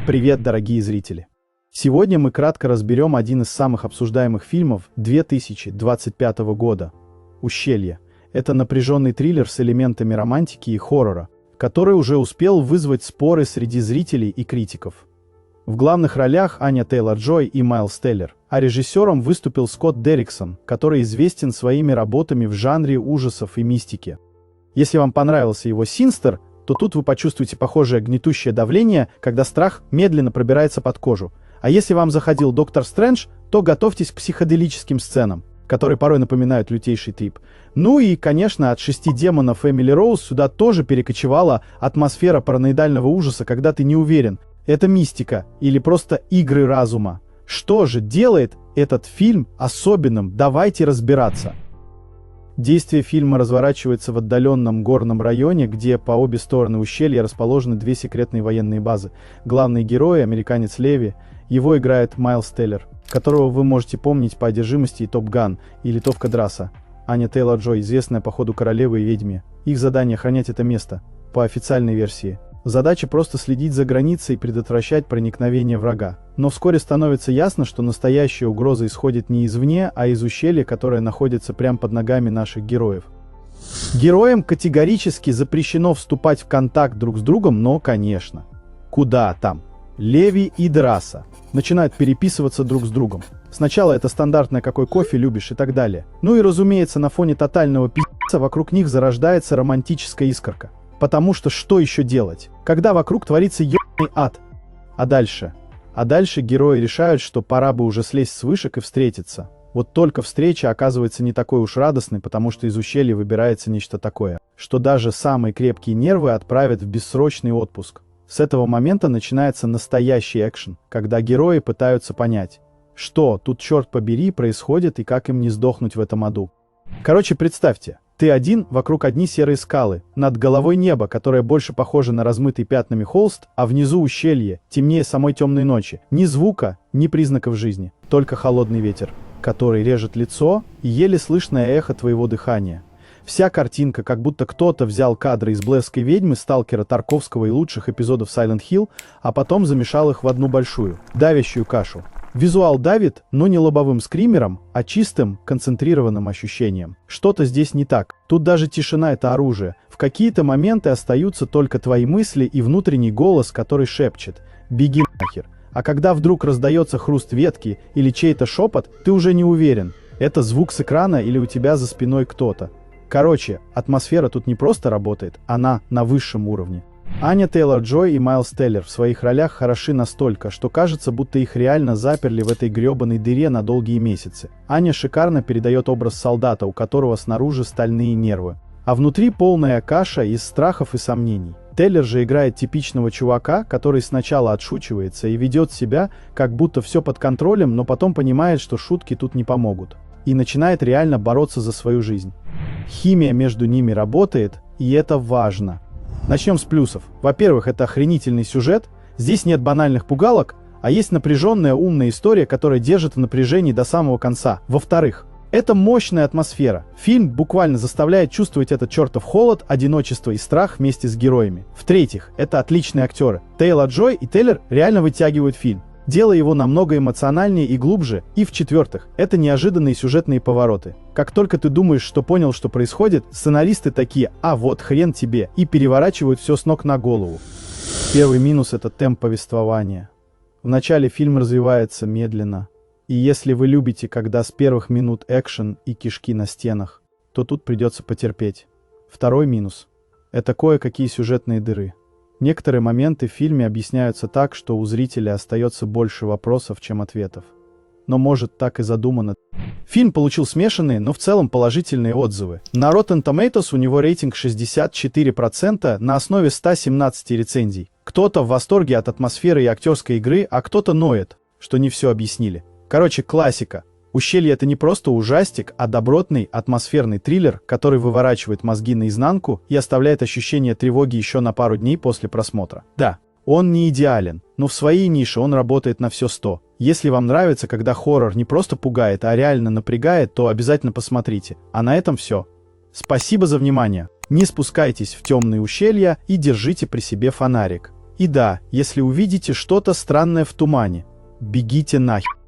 Привет, дорогие зрители! Сегодня мы кратко разберем один из самых обсуждаемых фильмов 2025 года «Ущелье». Это напряженный триллер с элементами романтики и хоррора, который уже успел вызвать споры среди зрителей и критиков. В главных ролях Аня Тейлор-Джой и Майлз Теллер, а режиссером выступил Скотт Дерриксон, который известен своими работами в жанре ужасов и мистики. Если вам понравился его «Синстер», то тут вы почувствуете похожее гнетущее давление, когда страх медленно пробирается под кожу. А если вам заходил «Доктор Стрэндж», то готовьтесь к психоделическим сценам, которые порой напоминают лютейший трип. Ну и, конечно, от «Шести демонов» Эмили Роуз сюда тоже перекочевала атмосфера параноидального ужаса, когда ты не уверен, это мистика или просто игры разума. Что же делает этот фильм особенным? Давайте разбираться. Действие фильма разворачивается в отдаленном горном районе, где по обе стороны ущелья расположены две секретные военные базы. Главный герой, американец Леви, его играет Майлз Теллер, которого вы можете помнить по одержимости и Топ Ган, и Литовка Драса. Аня Тейлор-Джой, известная по ходу королевы и ведьме. Их задание — охранять это место, по официальной версии. Задача просто следить за границей и предотвращать проникновение врага. Но вскоре становится ясно, что настоящая угроза исходит не извне, а из ущелья, которое находится прямо под ногами наших героев. Героям категорически запрещено вступать в контакт друг с другом, но, конечно, куда там? Леви и Драса начинают переписываться друг с другом. Сначала это стандартное «какой кофе любишь» и так далее. Ну и, разумеется, на фоне тотального пи***ца вокруг них зарождается романтическая искорка. Потому что еще делать, когда вокруг творится ебаный ад? А дальше герои решают, что пора бы уже слезть с вышек и встретиться. Вот только встреча оказывается не такой уж радостной, потому что из ущелья выбирается нечто такое, что даже самые крепкие нервы отправят в бессрочный отпуск. С этого момента начинается настоящий экшен, когда герои пытаются понять, что тут, черт побери, происходит и как им не сдохнуть в этом аду. Короче, представьте, ты один, вокруг одни серые скалы, над головой небо, которое больше похоже на размытый пятнами холст, а внизу ущелье, темнее самой темной ночи. Ни звука, ни признаков жизни, только холодный ветер, который режет лицо и еле слышное эхо твоего дыхания. Вся картинка, как будто кто-то взял кадры из «Блэвской ведьмы», «Сталкера» Тарковского и лучших эпизодов Silent Hill, а потом замешал их в одну большую, давящую кашу. Визуал давит, но не лобовым скримером, а чистым, концентрированным ощущением. Что-то здесь не так. Тут даже тишина — это оружие. В какие-то моменты остаются только твои мысли и внутренний голос, который шепчет «беги нахер». А когда вдруг раздается хруст ветки или чей-то шепот, ты уже не уверен, это звук с экрана или у тебя за спиной кто-то. Короче, атмосфера тут не просто работает, она на высшем уровне. Аня Тейлор-Джой и Майлз Теллер в своих ролях хороши настолько, что кажется, будто их реально заперли в этой гребаной дыре на долгие месяцы. Аня шикарно передает образ солдата, у которого снаружи стальные нервы, а внутри полная каша из страхов и сомнений. Теллер же играет типичного чувака, который сначала отшучивается и ведет себя, как будто все под контролем, но потом понимает, что шутки тут не помогут, и начинает реально бороться за свою жизнь. Химия между ними работает, и это важно. Начнем с плюсов. Во-первых, это охренительный сюжет. Здесь нет банальных пугалок, а есть напряженная умная история, которая держит в напряжении до самого конца. Во-вторых, это мощная атмосфера. Фильм буквально заставляет чувствовать этот чертов холод, одиночество и страх вместе с героями. В-третьих, это отличные актеры. Тейлор-Джой и Теллер реально вытягивают фильм, делая его намного эмоциональнее и глубже. И в-четвертых, это неожиданные сюжетные повороты. Как только ты думаешь, что понял, что происходит, сценаристы такие «а вот хрен тебе» и переворачивают все с ног на голову. Первый минус — это темп повествования. В начале фильм развивается медленно. И если вы любите, когда с первых минут экшен и кишки на стенах, то тут придется потерпеть. Второй минус — это кое-какие сюжетные дыры. Некоторые моменты в фильме объясняются так, что у зрителя остается больше вопросов, чем ответов. Но может так и задумано. Фильм получил смешанные, но в целом положительные отзывы. На Rotten Tomatoes у него рейтинг 64% на основе 117 рецензий. Кто-то в восторге от атмосферы и актерской игры, а кто-то ноет, что не все объяснили. Короче, классика. «Ущелье» — это не просто ужастик, а добротный, атмосферный триллер, который выворачивает мозги наизнанку и оставляет ощущение тревоги еще на пару дней после просмотра. Да, он не идеален, но в своей нише он работает на все 100. Если вам нравится, когда хоррор не просто пугает, а реально напрягает, то обязательно посмотрите. А на этом все. Спасибо за внимание. Не спускайтесь в темные ущелья и держите при себе фонарик. И да, если увидите что-то странное в тумане, бегите нахер.